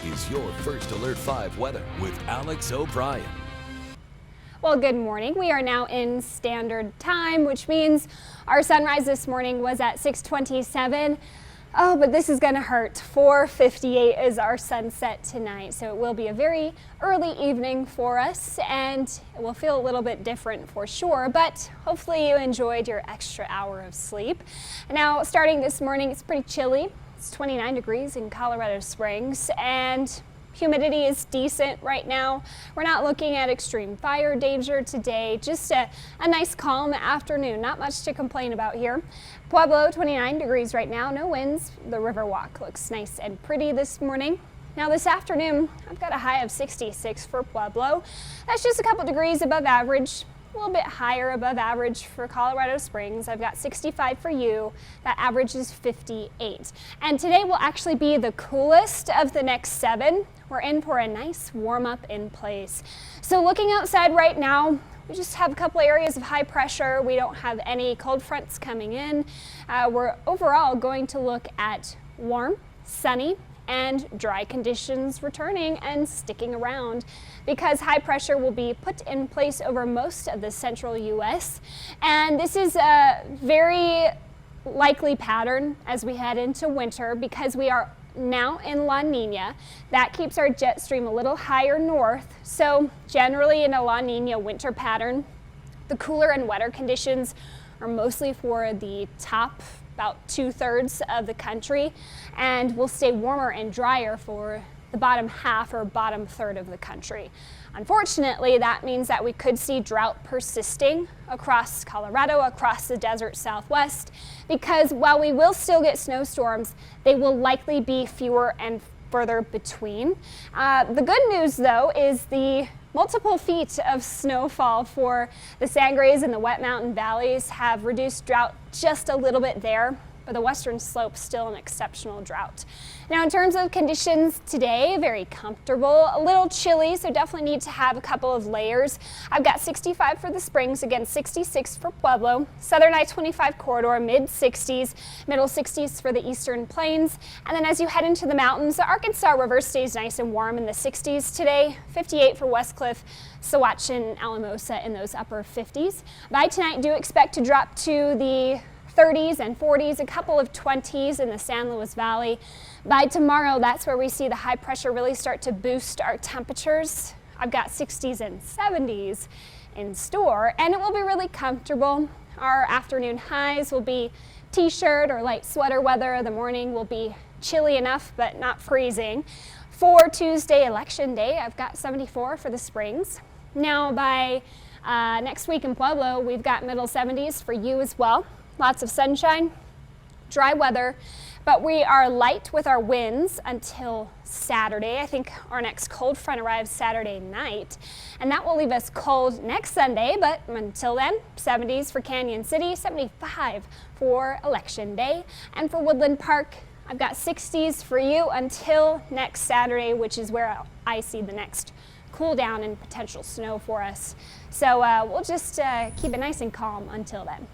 is your First Alert 5 weather with Alex O'Brien. Well, good morning. We are now in standard time, which means our sunrise this morning was at 6:27. Oh, but this is going to hurt. 4:58 is our sunset tonight, so it will be a very early evening for us, and it will feel a little bit different for sure, but hopefully you enjoyed your extra hour of sleep. Now, starting this morning, it's pretty chilly. It's 29 degrees in Colorado Springs, and humidity is decent right now. We're not looking at extreme fire danger today, just a nice calm afternoon. Not much to complain about here. Pueblo, 29 degrees right now, no winds. The Riverwalk looks nice and pretty this morning. Now this afternoon, I've got a high of 66 for Pueblo. That's just a couple degrees above average. A little bit higher above average for Colorado Springs. I've got 65 for you. That average is 58. And today will actually be the coolest of the next 7. We're in for a nice warm up in place. So looking outside right now, we just have a couple areas of high pressure. We don't have any cold fronts coming in. We're overall going to look at warm, sunny, and dry conditions returning and sticking around because high pressure will be put in place over most of the central U.S. And this is a very likely pattern as we head into winter because we are now in La Nina. That keeps our jet stream a little higher north. So generally in a La Nina winter pattern, the cooler and wetter conditions are mostly for the top about 2/3 of the country, and will stay warmer and drier for the bottom half or bottom third of the country. Unfortunately, that means that we could see drought persisting across Colorado, across the desert Southwest, because while we will still get snowstorms, they will likely be fewer and further between. The good news, though, is the multiple feet of snowfall for the Sangres and the Wet Mountain Valleys have reduced drought just a little bit there, but the western slope still an exceptional drought. Now in terms of conditions today, very comfortable, a little chilly, so definitely need to have a couple of layers. I've got 65 for the Springs, again 66 for Pueblo, southern I-25 corridor, mid-60s, middle 60s for the eastern plains, and then as you head into the mountains, the Arkansas River stays nice and warm in the 60s today, 58 for Westcliff, Saguache and Alamosa in those upper 50s. By tonight, do expect to drop to the 30s and 40s, a couple of 20s in the San Luis Valley. By tomorrow, that's where we see the high pressure really start to boost our temperatures. I've got 60s and 70s in store, and it will be really comfortable. Our afternoon highs will be t-shirt or light sweater weather. The morning will be chilly enough, but not freezing. For Tuesday, Election Day, I've got 74 for the Springs. Now by next week in Pueblo, we've got middle 70s for you as well. Lots of sunshine, dry weather, but we are light with our winds until Saturday. I think our next cold front arrives Saturday night, and that will leave us cold next Sunday, but until then, 70s for Canyon City, 75 for Election Day, and for Woodland Park, I've got 60s for you until next Saturday, which is where I see the next cool down and potential snow for us. So we'll just keep it nice and calm until then.